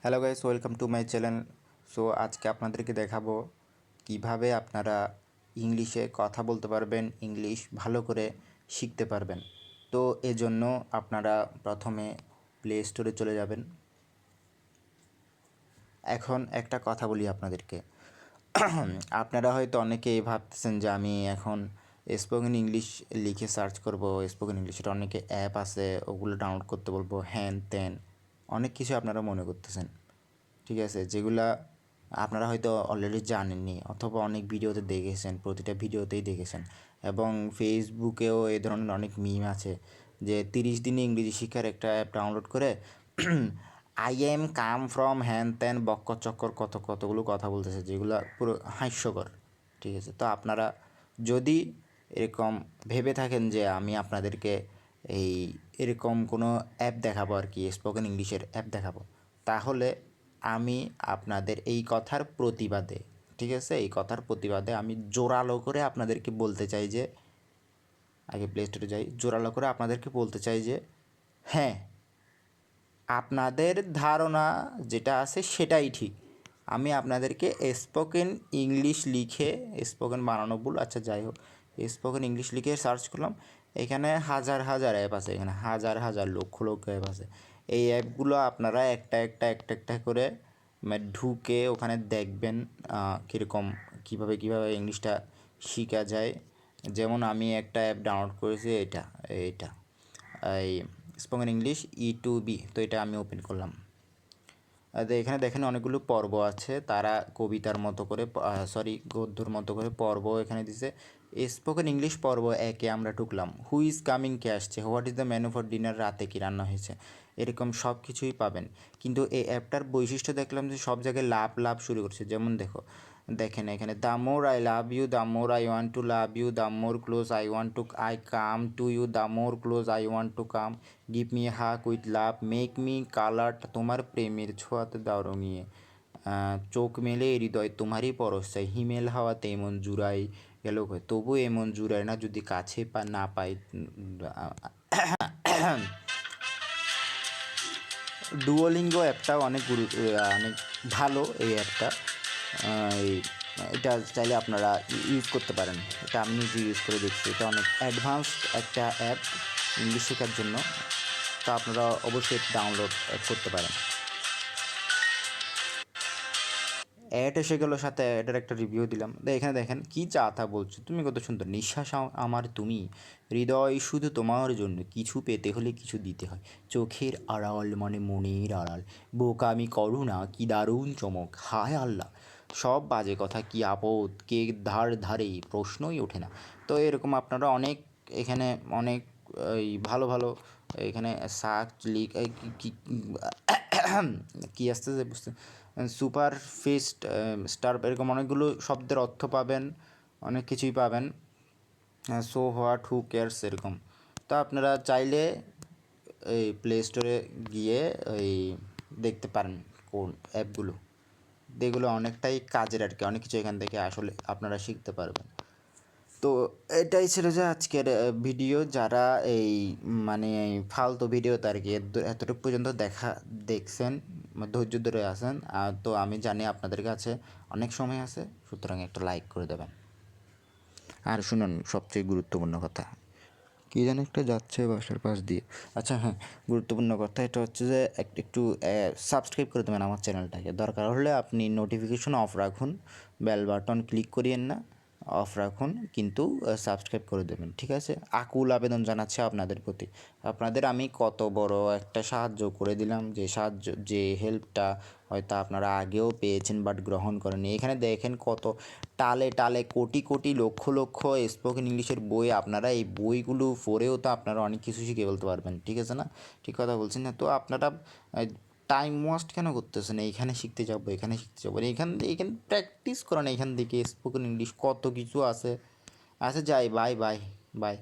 Hello guys, welcome to my channel. So আজকে আপনাদেরকে দেখাবো কিভাবে আপনারা ইংলিশে কথা বলতে পারবেন, ইংলিশ ভালো করে শিখতে পারবেন। তো এজন্য আপনারা প্রথমে প্লে স্টোরে চলে যাবেন। এখন একটা কথা বলি আপনাদেরকে। আপনারা হয়তো অনেকেই ভাবতেছেন যে আমি এখন স্পোকেন ইংলিশ লিখে সার্চ করব, স্পোকেন ইংলিশের অনেকে অ্যাপ আছে, ওগুলো ডাউনলোড করতে বলবো, হ্যান ত্যান অনেক কিছু আপনারা মনে করতেছেন। ঠিক আছে, যেগুলা আপনারা হয়তো অলরেডি জানেননি অথবা অনেক ভিডিওতে দেখেছেন, প্রতিটা ভিডিওতেই দেখেছেন। এবং ফেসবুকেও এই ধরনের অনেক মিম আছে যে 30 দিনে ইংরেজি শিক্ষার একটা অ্যাপ ডাউনলোড করে আই এম কাম ফ্রম হ্যান ত্যান বক্কর চক্কর কতগুলো কথা বলতেছে, যেগুলো পুরো হাস্যকর। ঠিক আছে, তো আপনারা যদি এরকম ভেবে থাকেন যে আমি আপনাদেরকে এই এরকম কোনো অ্যাপ দেখাবো আর কি, স্পোকেন ইংলিশের অ্যাপ দেখাবো, তাহলে আমি আপনাদের এই কথার প্রতিবাদে, ঠিক আছে, এই কথার প্রতিবাদে আমি জোরালো করে আপনাদেরকে বলতে চাই যে, আগে প্লে স্টোরে যাই, জোরালো করে আপনাদেরকে বলতে চাই যে হ্যাঁ, আপনাদের ধারণা যেটা আছে সেটাই ঠিক। আমি আপনাদেরকে স্পোকেন ইংলিশ লিখে, স্পোকেন বানানো ভুল, আচ্ছা যাই হোক, স্পোকেন ইংলিশ লিখে সার্চ করলাম, এখানে হাজার হাজার অ্যাপ আছে, এখানে হাজার হাজার লক্ষ লক্ষ অ্যাপ আছে। এই অ্যাপগুলো আপনারা একটা করে ঢুকে ওখানে দেখবেন কীরকম কীভাবে ইংলিশটা শেখা যায়। যেমন আমি একটা অ্যাপ ডাউনলোড করেছি, এইটা এই স্পোকেন ইংলিশ E2B। তো এটা আমি ওপেন করলাম। এখানে দেখেন অনেকগুলো পর্ব আছে, তারা কবিতার মতো করে, গদ্যর মতো করে পর্ব এখানে দিছে। স্পোকেন ইংলিশ পর্ব 1-এ আমরা ঢুকলাম। হু ইজ কামিং, কে আসছে, what is the menu for dinner, রাতে কী রান্না হয়েছে, এরকম সব কিছুই পাবেন। কিন্তু এই অ্যাপটার বৈশিষ্ট্য দেখলাম যে সব জায়গায় লাভ শুরু করছে। যেমন দেখেন এখানে, the more I love you, the more I want to love you, the more close I come to you, the more close I want to come, give me hug with love, make me colour, তোমার প্রেমের ছোঁয়াতে দাও রঙিয়ে, চোখ মেলে হৃদয় তোমারই পরশ চাই, হিমেল হাওয়াতে এমন জুড়াই গেল তবু এমন জুড়ায় না যদি কাছে না পাই। ডুওলিঙ্গো অ্যাপটা অনেক ভালো। এই অ্যাপটা এটা চাইলে আপনারা ইউজ করতে পারেন। এটা আমি নিজে ইউজ করে দেখছি, এটা অনেক অ্যাডভান্সড একটা অ্যাপ ইংলিশ শেখার জন্য। তা আপনারা অবশ্যই ডাউনলোড করতে পারেন। অ্যাড এসে গেলো, সাথে অ্যাডের একটা রিভিউ দিলাম। এখানে দেখেন কি চাতা বলছো, তুমি কত সুন্দর, নিঃশ্বাস আমার তুমি, হৃদয় শুধু তোমার জন্য, কিছু পেতে হলে কিছু দিতে হয়, চোখের আড়াল মানে মনের আড়াল, বোকামি করো না, কি দারুণ চমক, হায় আল্লাহ, সব বাজে কথা, কি আপদ, কে ধারে প্রশ্নই ওঠে না। তো এরকম আপনারা এখানে অনেক এই ভালো এখানে সাক লিক কি আসতেছে বুঝতে, সুপার ফিস্ট, স্টার, এরকম অনেকগুলো শব্দের অর্থ পাবেন, অনেক কিছুই পাবেন। সো হোয়াট, হু কেয়ারস, এরকম। তো আপনারা চাইলে এই প্লে স্টোরে গিয়ে ওই দেখতে পারেন কোন অ্যাপগুলো, যেগুলো অনেকটাই কাজের আর কি, অনেক কিছু এখান থেকে আসলে আপনারা শিখতে পারবেন। তো এটাই ছিল যে আজকের ভিডিও। যারা এই মানে ফালতু ভিডিওতে আর কি এতটুকু পর্যন্ত দেখছেন, ধৈর্য ধরে আছেন, তো আমি জানি আপনাদের কাছে অনেক সময় আছে, সুতরাং একটা লাইক করে দেবেন। আর শুনুন, সবচেয়ে গুরুত্বপূর্ণ কথা, কী যেন একটা যাচ্ছে বাসার পাশ দিয়ে, আচ্ছা হ্যাঁ, গুরুত্বপূর্ণ কথা এটা হচ্ছে যে একটু সাবস্ক্রাইব করে দেবেন আমার চ্যানেলটাকে। দরকার হলে আপনি নোটিফিকেশন অফ রাখুন, বেল বাটন ক্লিক করিয়েন না, অফ রাখুন, কিন্তু সাবস্ক্রাইব করে দেবেন, ঠিক আছে? আকুল আবেদন জানাচ্ছি আপনাদের প্রতি। আপনাদের আমি কত বড় একটা সাহায্য করে দিলাম, যে হেল্পটা হয়তো আপনারা আগেও পেয়েছেন বাট গ্রহণ করেননি। এখানে দেখেন কত টালে কোটি লক্ষ লক্ষ স্পোকেন ইংলিশের বই, আপনারা এই বইগুলো পড়েও তো আপনারা অনেক কিছু শিখে ফেলতে পারবেন, ঠিক আছে না? ঠিক কথা বলছেন না? তো আপনারা টাইম ওয়েস্ট কেন করতেছেন? এইখানে শিখতে যাবো, এখানে এইখানে প্র্যাকটিস করেন, এইখান থেকে স্পোকেন ইংলিশ কত কিছু আছে। আচ্ছা যাই, বাই।